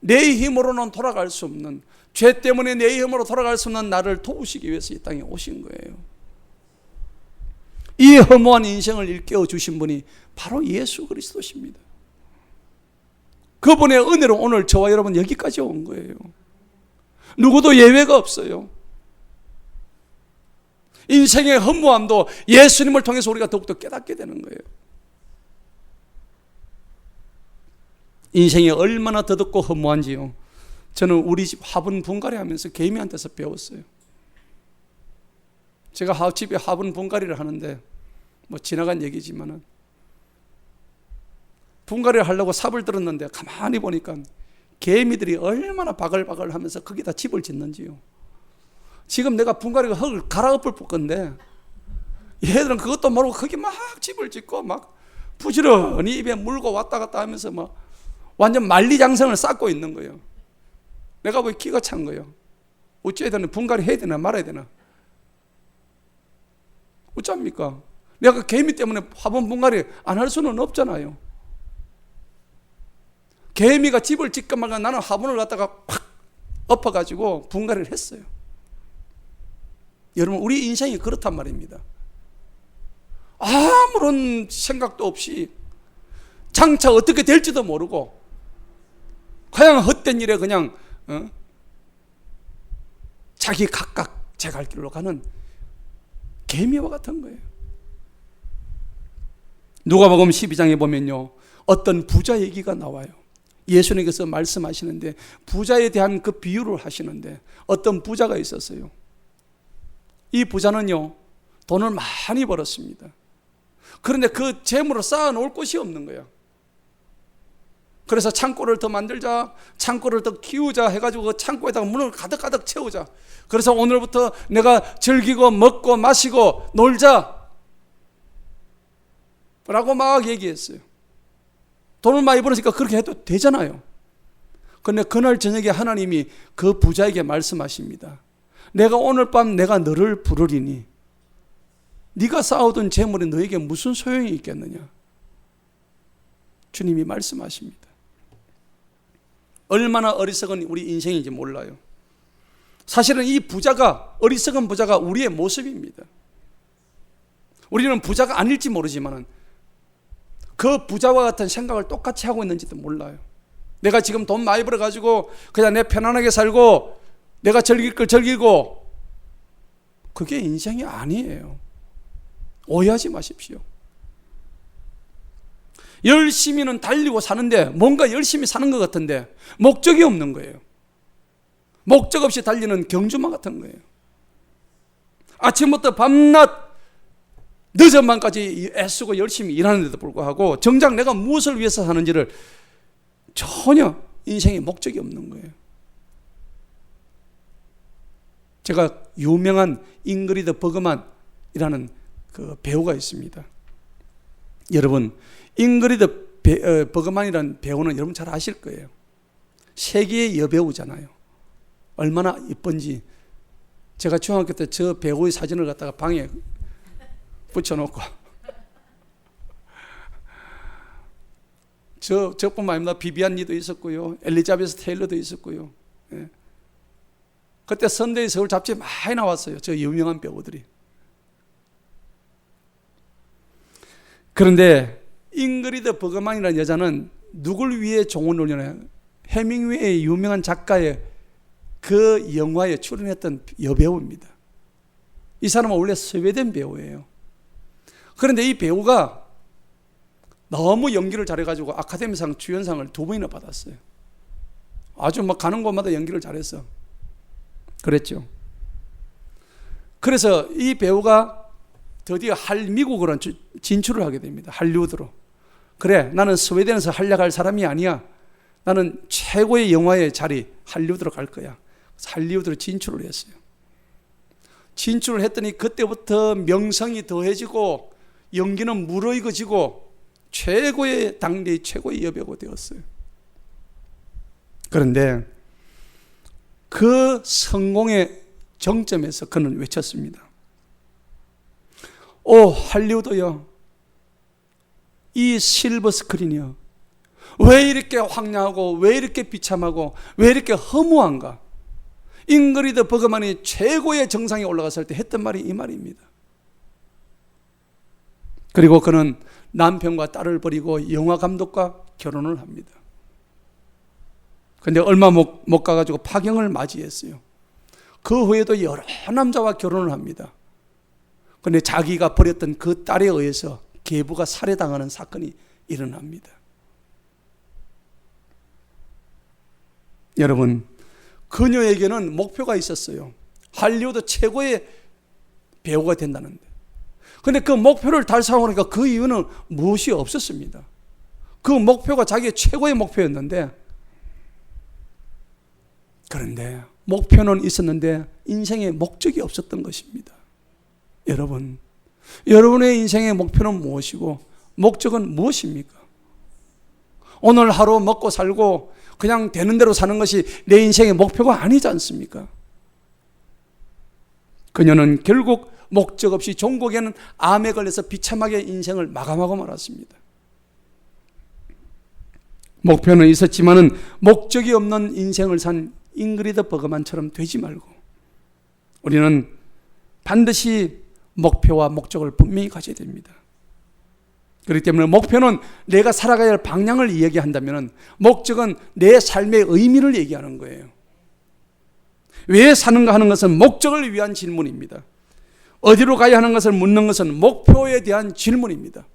내 힘으로는 돌아갈 수 없는, 죄 때문에 내 힘으로 돌아갈 수 없는 나를 도우시기 위해서 이 땅에 오신 거예요. 이 허무한 인생을 일깨워 주신 분이 바로 예수 그리스도십니다. 그분의 은혜로 오늘 저와 여러분 여기까지 온 거예요. 누구도 예외가 없어요. 인생의 허무함도 예수님을 통해서 우리가 더욱더 깨닫게 되는 거예요. 인생이 얼마나 더덥고 허무한지요, 저는 우리 집 화분 분갈이 하면서 개미한테서 배웠어요. 제가 집에 화분 분갈이를 하는데 뭐 지나간 얘기지만은 분갈이를 하려고 삽을 들었는데 가만히 보니까 개미들이 얼마나 바글바글 하면서 거기다 집을 짓는지요. 지금 내가 분갈이가 흙을 갈아엎을 건데 얘들은 그것도 모르고 거기 막 집을 짓고 막 부지런히 입에 물고 왔다 갔다 하면서 막 완전 만리장성을 쌓고 있는 거예요. 내가 왜 기가 찬 거예요. 어찌해야 되나? 분갈이 해야 되나 말아야 되나? 어쩝니까? 내가 개미 때문에 화분 분갈이 안 할 수는 없잖아요. 개미가 집을 짓고 말고 나는 화분을 갖다가 팍 엎어가지고 분갈이를 했어요. 여러분, 우리 인생이 그렇단 말입니다. 아무런 생각도 없이 장차 어떻게 될지도 모르고 그냥 헛된 일에 그냥 자기 각각 제 갈 길로 가는 개미와 같은 거예요. 누가복음 12장에 보면요, 어떤 부자 얘기가 나와요. 예수님께서 말씀하시는데 부자에 대한 그 비유를 하시는데 어떤 부자가 있었어요. 이 부자는요, 돈을 많이 벌었습니다. 그런데 그 재물을 쌓아 놓을 곳이 없는 거예요. 그래서 창고를 더 만들자, 창고를 더 키우자 해가지고 그 창고에다가 문을 가득가득 채우자. 그래서 오늘부터 내가 즐기고 먹고 마시고 놀자 라고 막 얘기했어요. 돈을 많이 벌었으니까 그렇게 해도 되잖아요. 그런데 그날 저녁에 하나님이 그 부자에게 말씀하십니다. 내가 오늘 밤 내가 너를 부르리니 네가 쌓아둔 재물이 너에게 무슨 소용이 있겠느냐. 주님이 말씀하십니다. 얼마나 어리석은 우리 인생인지 몰라요. 사실은 이 부자가, 어리석은 부자가 우리의 모습입니다. 우리는 부자가 아닐지 모르지만 그 부자와 같은 생각을 똑같이 하고 있는지도 몰라요. 내가 지금 돈 많이 벌어가지고 그냥 내 편안하게 살고 내가 즐길 걸 즐기고, 그게 인생이 아니에요. 오해하지 마십시오. 열심히는 달리고 사는데 뭔가 열심히 사는 것 같은데 목적이 없는 거예요. 목적 없이 달리는 경주마 같은 거예요. 아침부터 밤낮 늦은 밤까지 애쓰고 열심히 일하는데도 불구하고 정작 내가 무엇을 위해서 사는지를 전혀 인생에 목적이 없는 거예요. 제가 유명한 잉그리드 버그만이라는 그 배우가 있습니다. 여러분, 잉그리드 버그만이라는 배우는 여러분 잘 아실 거예요. 세계의 여배우잖아요. 얼마나 이쁜지. 제가 중학교 때 저 배우의 사진을 갖다가 방에 붙여놓고 저뿐만 아니라 비비안 리도 있었고요, 엘리자베스 테일러도 있었고요. 예. 그때 선데이 서울 잡지에 많이 나왔어요, 저 유명한 배우들이. 그런데 잉그리드 버그만이라는 여자는 누굴 위해 종을 울리나요? 해밍웨이의 유명한 작가의 그 영화에 출연했던 여배우입니다. 이 사람은 원래 스웨덴 배우예요. 그런데 이 배우가 너무 연기를 잘해가지고 아카데미상 주연상을 2번이나 받았어요. 아주 막 가는 곳마다 연기를 잘했어. 그랬죠. 그래서 이 배우가 드디어 미국으로 진출을 하게 됩니다. 할리우드로. 그래, 나는 스웨덴에서 활약할 사람이 아니야. 나는 최고의 영화의 자리 할리우드로 갈 거야. 그래서 할리우드로 진출을 했어요. 진출을 했더니 그때부터 명성이 더해지고 연기는 무르익어지고 최고의 당대의 최고의 여배우가 되었어요. 그런데 그 성공의 정점에서 그는 외쳤습니다. 오 할리우드여, 이 실버 스크린이여, 왜 이렇게 황량하고 왜 이렇게 비참하고 왜 이렇게 허무한가? 잉그리드 버그만이 최고의 정상에 올라갔을 때 했던 말이 이 말입니다. 그리고 그는 남편과 딸을 버리고 영화 감독과 결혼을 합니다. 그런데 얼마 못 가가지고 파경을 맞이했어요. 그 후에도 여러 남자와 결혼을 합니다. 그런데 자기가 버렸던 그 딸에 의해서 계부가 살해당하는 사건이 일어납니다. 여러분, 그녀에게는 목표가 있었어요. 할리우드 최고의 배우가 된다는데. 그런데 그 목표를 달성하니까 그 이유는 무엇이 없었습니다. 그 목표가 자기의 최고의 목표였는데, 그런데 목표는 있었는데 인생의 목적이 없었던 것입니다. 여러분, 여러분의 인생의 목표는 무엇이고 목적은 무엇입니까? 오늘 하루 먹고 살고 그냥 되는 대로 사는 것이 내 인생의 목표가 아니지 않습니까? 그녀는 결국 목적 없이 종국에는 암에 걸려서 비참하게 인생을 마감하고 말았습니다. 목표는 있었지만은 목적이 없는 인생을 산 잉그리드 버그만처럼 되지 말고 우리는 반드시 목표와 목적을 분명히 가져야 됩니다. 그렇기 때문에 목표는 내가 살아가야 할 방향을 이야기한다면 목적은 내 삶의 의미를 얘기하는 거예요. 왜 사는가 하는 것은 목적을 위한 질문입니다. 어디로 가야 하는 것을 묻는 것은 목표에 대한 질문입니다.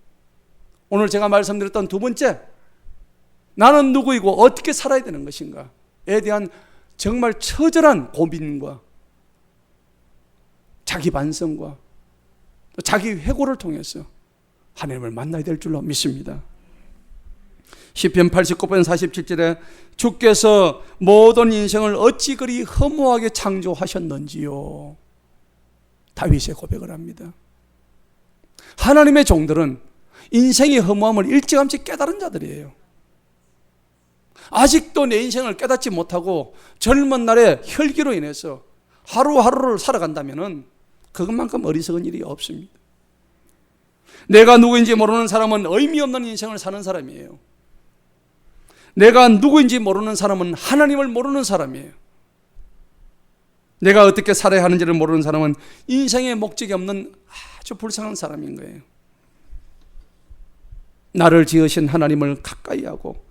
오늘 제가 말씀드렸던 두 번째, 나는 누구이고 어떻게 살아야 되는 것인가에 대한 정말 처절한 고민과 자기 반성과 자기 회고를 통해서 하나님을 만나야 될 줄로 믿습니다. 시편 89편 47절에 주께서 모든 인생을 어찌 그리 허무하게 창조하셨는지요. 다윗의 고백을 합니다. 하나님의 종들은 인생의 허무함을 일찌감치 깨달은 자들이에요. 아직도 내 인생을 깨닫지 못하고 젊은 날의 혈기로 인해서 하루하루를 살아간다면 그것만큼 어리석은 일이 없습니다. 내가 누구인지 모르는 사람은 의미 없는 인생을 사는 사람이에요. 내가 누구인지 모르는 사람은 하나님을 모르는 사람이에요. 내가 어떻게 살아야 하는지를 모르는 사람은 인생의 목적이 없는 아주 불쌍한 사람인 거예요. 나를 지으신 하나님을 가까이 하고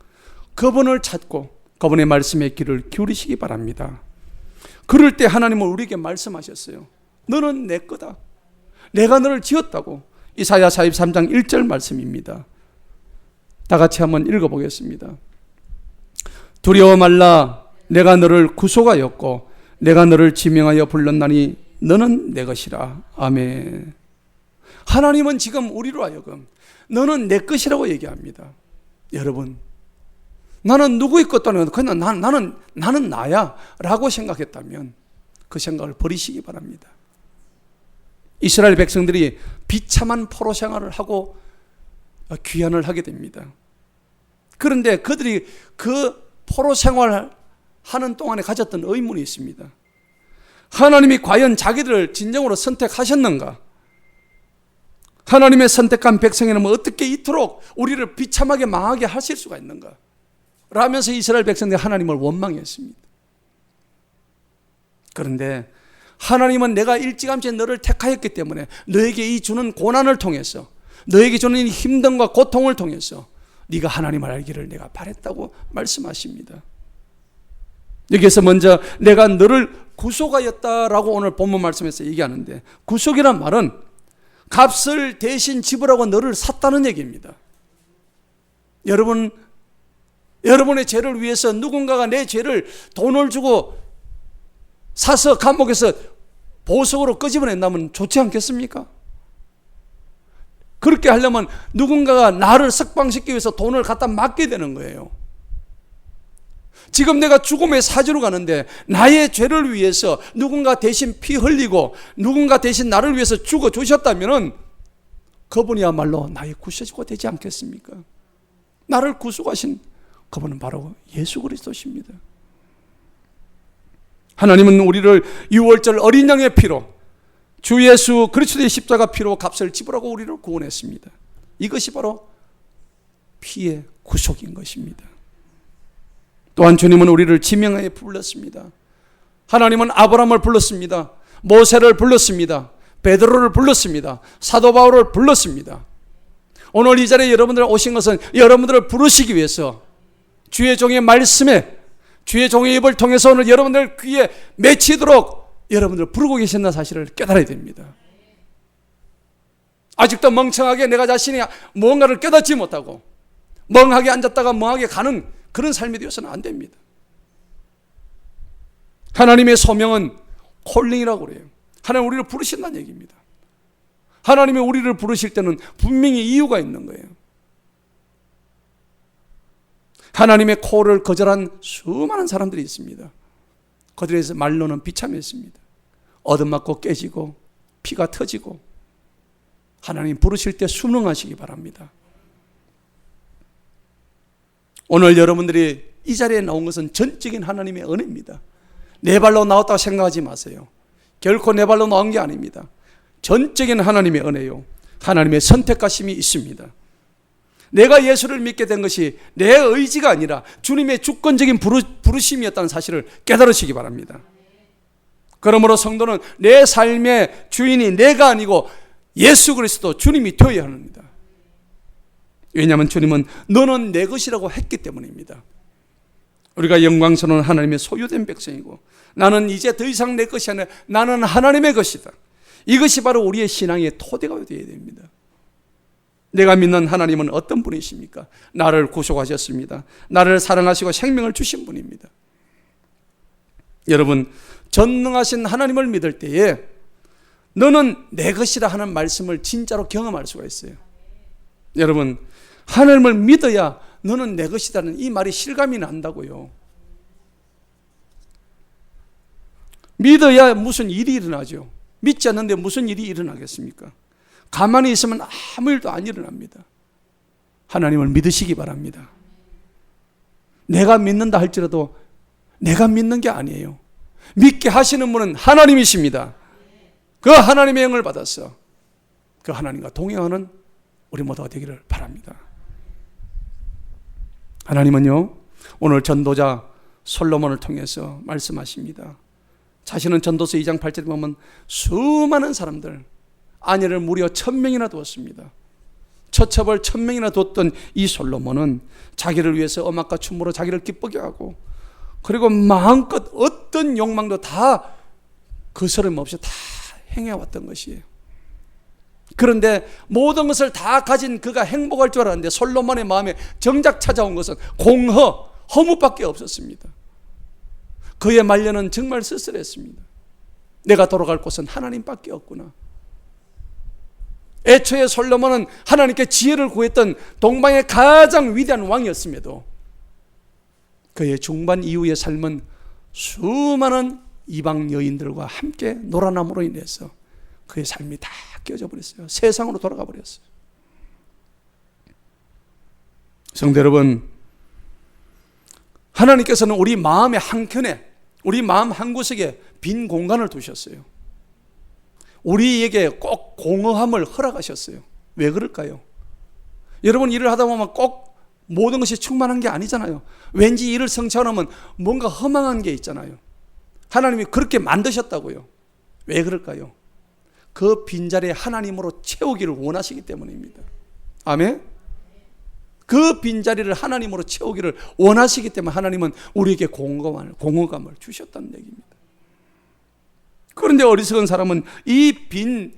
그분을 찾고 그분의 말씀에 귀를 기울이시기 바랍니다. 그럴 때 하나님은 우리에게 말씀하셨어요. 너는 내 거다. 내가 너를 지었다고. 이사야 43장 1절 말씀입니다. 다 같이 한번 읽어보겠습니다. 두려워 말라. 내가 너를 구속하였고 내가 너를 지명하여 불렀나니 너는 내 것이라. 아멘. 하나님은 지금 우리로 하여금 너는 내 것이라고 얘기합니다. 여러분, 나는 누구의 것도 아니고 그냥 나는 나야 라고 생각했다면 그 생각을 버리시기 바랍니다. 이스라엘 백성들이 비참한 포로 생활을 하고 귀환을 하게 됩니다. 그런데 그들이 그 포로 생활을 하는 동안에 가졌던 의문이 있습니다. 하나님이 과연 자기들을 진정으로 선택하셨는가? 하나님의 선택한 백성이라면 어떻게 이토록 우리를 비참하게 망하게 하실 수가 있는가? 라면서 이스라엘 백성들이 하나님을 원망했습니다. 그런데 하나님은 내가 일찌감치 너를 택하였기 때문에 너에게 이 주는 고난을 통해서 너에게 주는 이 힘듦과 고통을 통해서 네가 하나님을 알기를 내가 바랬다고 말씀하십니다. 여기서 먼저 내가 너를 구속하였다라고 오늘 본문 말씀에서 얘기하는데, 구속이란 말은 값을 대신 지불하고 너를 샀다는 얘기입니다. 여러분의 죄를 위해서 누군가가 내 죄를 돈을 주고 사서 감옥에서 보석으로 끄집어낸다면 좋지 않겠습니까? 그렇게 하려면 누군가가 나를 석방시키기 위해서 돈을 갖다 맡게 되는 거예요. 지금 내가 죽음의 사지로 가는데 나의 죄를 위해서 누군가 대신 피 흘리고 누군가 대신 나를 위해서 죽어 주셨다면 그분이야말로 나의 구세주가 되지 않겠습니까? 나를 구속하신 그분은 바로 예수 그리스도십니다. 하나님은 우리를 유월절 어린 양의 피로, 주 예수 그리스도의 십자가 피로 값을 지불하고 우리를 구원했습니다. 이것이 바로 피의 구속인 것입니다. 또한 주님은 우리를 지명하여 불렀습니다. 하나님은 아브라함을 불렀습니다. 모세를 불렀습니다. 베드로를 불렀습니다. 사도 바울을 불렀습니다. 오늘 이 자리에 여러분들 오신 것은 여러분들을 부르시기 위해서 주의 종의 말씀에, 주의 종의 입을 통해서 오늘 여러분들 귀에 맺히도록 여러분들을 부르고 계신다는 사실을 깨달아야 됩니다. 아직도 멍청하게 내가 자신이 뭔가를 깨닫지 못하고 멍하게 앉았다가 멍하게 가는 그런 삶이 되어서는 안 됩니다. 하나님의 소명은 콜링이라고 그래요. 하나님 우리를 부르신다는 얘기입니다. 하나님이 우리를 부르실 때는 분명히 이유가 있는 거예요. 하나님의 콜을 거절한 수많은 사람들이 있습니다. 그들에서 말로는 비참했습니다. 얻어맞고 깨지고 피가 터지고. 하나님 부르실 때 순응하시기 바랍니다. 오늘 여러분들이 이 자리에 나온 것은 전적인 하나님의 은혜입니다. 내 발로 나왔다고 생각하지 마세요. 결코 내 발로 나온 게 아닙니다. 전적인 하나님의 은혜요. 하나님의 선택하심이 있습니다. 내가 예수를 믿게 된 것이 내 의지가 아니라 주님의 주권적인 부르심이었다는 사실을 깨달으시기 바랍니다. 그러므로 성도는 내 삶의 주인이 내가 아니고 예수 그리스도 주님이 되어야 합니다. 왜냐하면 주님은 너는 내 것이라고 했기 때문입니다. 우리가 영광스러운 하나님의 소유된 백성이고 나는 이제 더 이상 내 것이 아니라 나는 하나님의 것이다. 이것이 바로 우리의 신앙의 토대가 되어야 됩니다. 내가 믿는 하나님은 어떤 분이십니까? 나를 구속하셨습니다. 나를 사랑하시고 생명을 주신 분입니다. 여러분, 전능하신 하나님을 믿을 때에 너는 내 것이라 하는 말씀을 진짜로 경험할 수가 있어요. 여러분, 하나님을 믿어야 너는 내 것이라는 이 말이 실감이 난다고요. 믿어야 무슨 일이 일어나죠. 믿지 않는데 무슨 일이 일어나겠습니까? 가만히 있으면 아무 일도 안 일어납니다. 하나님을 믿으시기 바랍니다. 내가 믿는다 할지라도 내가 믿는 게 아니에요. 믿게 하시는 분은 하나님이십니다. 그 하나님의 영을 받아서 그 하나님과 동행하는 우리 모두가 되기를 바랍니다. 하나님은요, 오늘 전도자 솔로몬을 통해서 말씀하십니다. 자신은 전도서 2장 8절에 보면 수많은 사람들, 아내를 무려 1000명이나 두었습니다. 처첩을 1000명이나 뒀던 이 솔로몬은 자기를 위해서 음악과 춤으로 자기를 기쁘게 하고, 그리고 마음껏 어떤 욕망도 다 거스름 없이 다 행해왔던 것이에요. 그런데 모든 것을 다 가진 그가 행복할 줄 알았는데 솔로몬의 마음에 정작 찾아온 것은 공허, 허무밖에 없었습니다. 그의 말년은 정말 쓸쓸했습니다. 내가 돌아갈 곳은 하나님밖에 없구나. 애초에 솔로몬은 하나님께 지혜를 구했던 동방의 가장 위대한 왕이었음에도 그의 중반 이후의 삶은 수많은 이방 여인들과 함께 놀아남으로 인해서 그의 삶이 다 깨어져 버렸어요. 세상으로 돌아가 버렸어요. 성도 여러분, 하나님께서는 우리 마음의 한켠에, 우리 마음 한구석에 빈 공간을 두셨어요. 우리에게 꼭 공허함을 허락하셨어요. 왜 그럴까요? 여러분, 일을 하다 보면 꼭 모든 것이 충만한 게 아니잖아요. 왠지 일을 성취하려면 뭔가 허망한 게 있잖아요. 하나님이 그렇게 만드셨다고요. 왜 그럴까요? 그 빈자리에 하나님으로 채우기를 원하시기 때문입니다. 아멘? 그 빈자리를 하나님으로 채우기를 원하시기 때문에 하나님은 우리에게 공허감을 주셨다는 얘기입니다. 그런데 어리석은 사람은 이 빈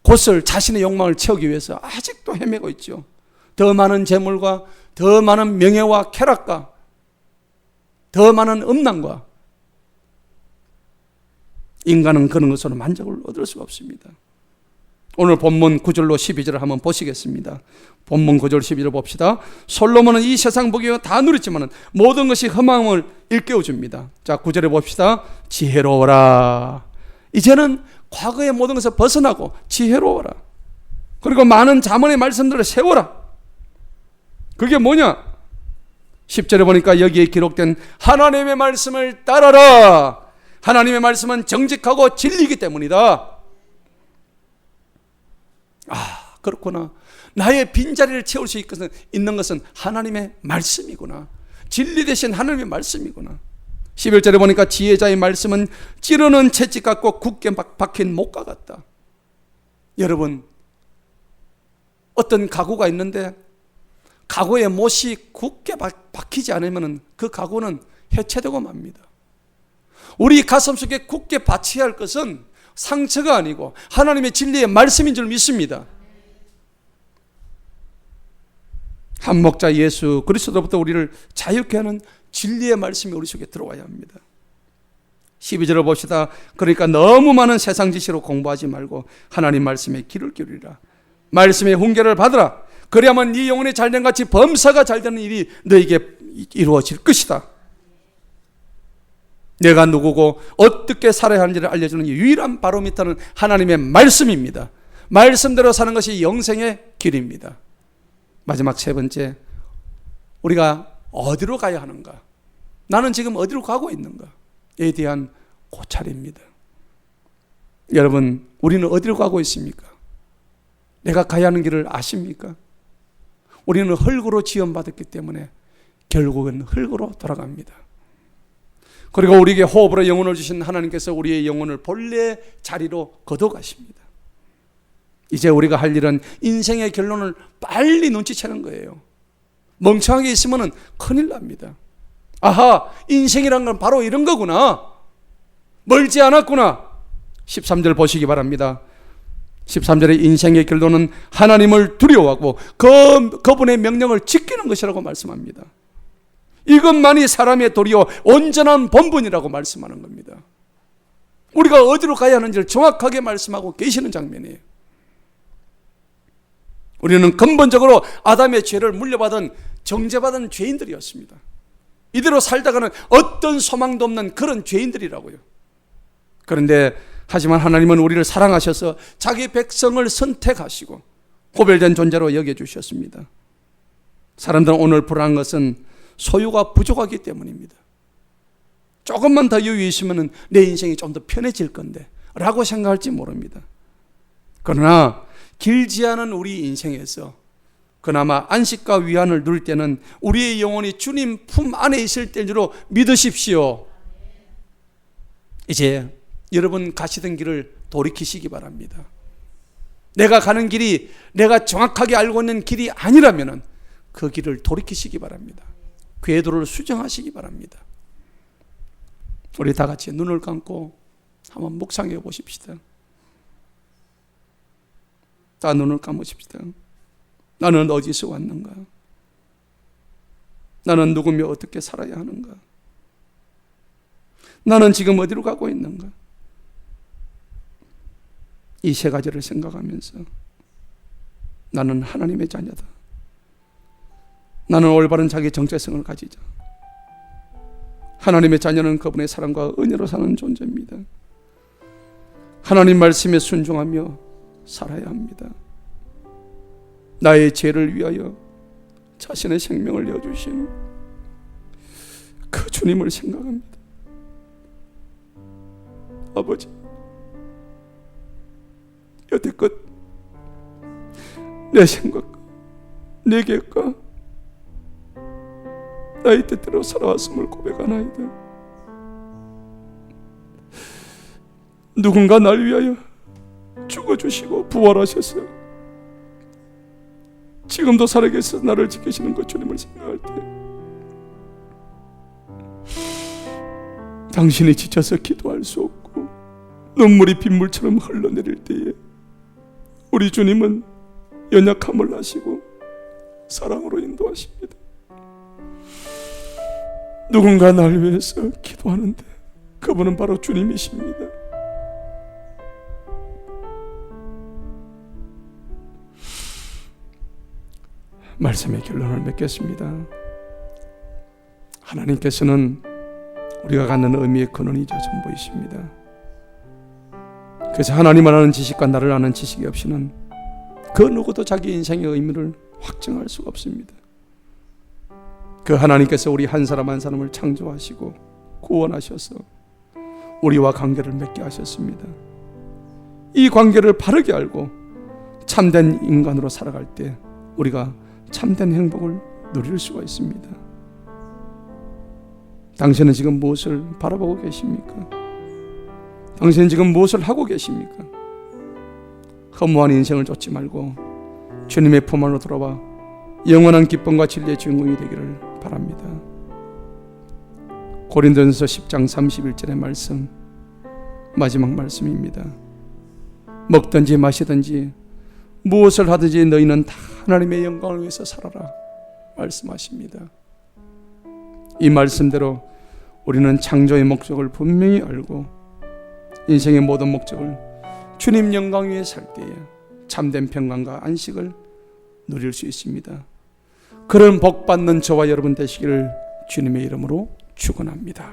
곳을 자신의 욕망을 채우기 위해서 아직도 헤매고 있죠. 더 많은 재물과 더 많은 명예와 쾌락과 더 많은 음란과 인간은 그런 것으로 만족을 얻을 수가 없습니다. 오늘 본문 9절로 12절을 한번 보시겠습니다. 본문 9절 12절 봅시다. 솔로몬은 이 세상 보기에 다 누렸지만 모든 것이 흠함을 일깨워줍니다. 자, 9절에 봅시다. 지혜로워라. 이제는 과거의 모든 것을 벗어나고 지혜로워라. 그리고 많은 자문의 말씀들을 세워라. 그게 뭐냐? 10절에 보니까 여기에 기록된 하나님의 말씀을 따라라. 하나님의 말씀은 정직하고 진리이기 때문이다. 그렇구나. 나의 빈자리를 채울 수 있는 것은 하나님의 말씀이구나. 진리 대신 하나님의 말씀이구나. 11절에 보니까 지혜자의 말씀은 찌르는 채찍 같고 굳게 박힌 목과 같다. 여러분, 어떤 가구가 있는데 가구의 못이 굳게 박히지 않으면 그 가구는 해체되고 맙니다. 우리 가슴 속에 굳게 받쳐야 할 것은 상처가 아니고 하나님의 진리의 말씀인 줄 믿습니다. 한 목자 예수 그리스도로부터 우리를 자유케 하는 진리의 말씀이 우리 속에 들어와야 합니다. 12절을 봅시다. 그러니까 너무 많은 세상 지식으로 공부하지 말고 하나님 말씀에 귀를 기울이라. 말씀의 훈계를 받으라. 그래야만 네 영혼이 잘된 같이 범사가 잘되는 일이 너에게 이루어질 것이다. 내가 누구고 어떻게 살아야 하는지를 알려주는 유일한 바로미터는 하나님의 말씀입니다. 말씀대로 사는 것이 영생의 길입니다. 마지막 세 번째, 우리가 어디로 가야 하는가? 나는 지금 어디로 가고 있는가에 대한 고찰입니다. 여러분, 우리는 어디로 가고 있습니까? 내가 가야 하는 길을 아십니까? 우리는 흙으로 지음받았기 때문에 결국은 흙으로 돌아갑니다. 그리고 우리에게 호흡으로 영혼을 주신 하나님께서 우리의 영혼을 본래 자리로 거둬가십니다. 이제 우리가 할 일은 인생의 결론을 빨리 눈치채는 거예요. 멍청하게 있으면 큰일 납니다. 아하, 인생이란 건 바로 이런 거구나. 멀지 않았구나. 13절 보시기 바랍니다. 13절에 인생의 결론은 하나님을 두려워하고 그분의 명령을 지키는 것이라고 말씀합니다. 이것만이 사람의 도리요 온전한 본분이라고 말씀하는 겁니다. 우리가 어디로 가야 하는지를 정확하게 말씀하고 계시는 장면이에요. 우리는 근본적으로 아담의 죄를 물려받은 정죄받은 죄인들이었습니다. 이대로 살다가는 어떤 소망도 없는 그런 죄인들이라고요. 그런데 하지만 하나님은 우리를 사랑하셔서 자기 백성을 선택하시고 고별된 존재로 여겨주셨습니다. 사람들은 오늘 불안한 것은 소유가 부족하기 때문입니다. 조금만 더 여유 있으면 내 인생이 좀 더 편해질 건데 라고 생각할지 모릅니다. 그러나 길지 않은 우리 인생에서 그나마 안식과 위안을 누릴 때는 우리의 영혼이 주님 품 안에 있을 때인 줄 믿으십시오. 이제 여러분 가시던 길을 돌이키시기 바랍니다. 내가 가는 길이 내가 정확하게 알고 있는 길이 아니라면 그 길을 돌이키시기 바랍니다. 궤도를 수정하시기 바랍니다. 우리 다 같이 눈을 감고 한번 묵상해 보십시다. 다 눈을 감으십시다. 나는 어디서 왔는가? 나는 누구며 어떻게 살아야 하는가? 나는 지금 어디로 가고 있는가? 이 세 가지를 생각하면서 나는 하나님의 자녀다. 나는 올바른 자기 정체성을 가지자. 하나님의 자녀는 그분의 사랑과 은혜로 사는 존재입니다. 하나님 말씀에 순종하며 살아야 합니다. 나의 죄를 위하여 자신의 생명을 내어주신 그 주님을 생각합니다. 아버지, 여태껏 내 생각과 내 계획과 나의 뜻대로 살아왔음을 고백하나이다. 누군가 날 위하여 죽어주시고 부활하셔서 지금도 살아계셔서 나를 지키시는 그 주님을 생각할 때 당신이 지쳐서 기도할 수 없고 눈물이 빗물처럼 흘러내릴 때에 우리 주님은 연약함을 아시고 사랑으로 인도하십니다. 누군가 날 위해서 기도하는데 그분은 바로 주님이십니다. 말씀의 결론을 맺겠습니다. 하나님께서는 우리가 갖는 의미의 근원이자 전부이십니다. 그래서 하나님을 아는 지식과 나를 아는 지식이 없이는 그 누구도 자기 인생의 의미를 확정할 수가 없습니다. 그 하나님께서 우리 한 사람 한 사람을 창조하시고 구원하셔서 우리와 관계를 맺게 하셨습니다. 이 관계를 바르게 알고 참된 인간으로 살아갈 때 우리가 참된 행복을 누릴 수가 있습니다. 당신은 지금 무엇을 바라보고 계십니까? 당신은 지금 무엇을 하고 계십니까? 허무한 인생을 쫓지 말고 주님의 품 안으로 돌아와 영원한 기쁨과 진리의 주인공이 되기를 바랍니다. 고린도전서 10장 31절의 말씀, 마지막 말씀입니다. 먹든지 마시든지 무엇을 하든지 너희는 다 하나님의 영광을 위해서 살아라 말씀하십니다. 이 말씀대로 우리는 창조의 목적을 분명히 알고 인생의 모든 목적을 주님 영광 위에 살 때에 참된 평강과 안식을 누릴 수 있습니다. 그런 복 받는 저와 여러분 되시기를 주님의 이름으로 축원합니다.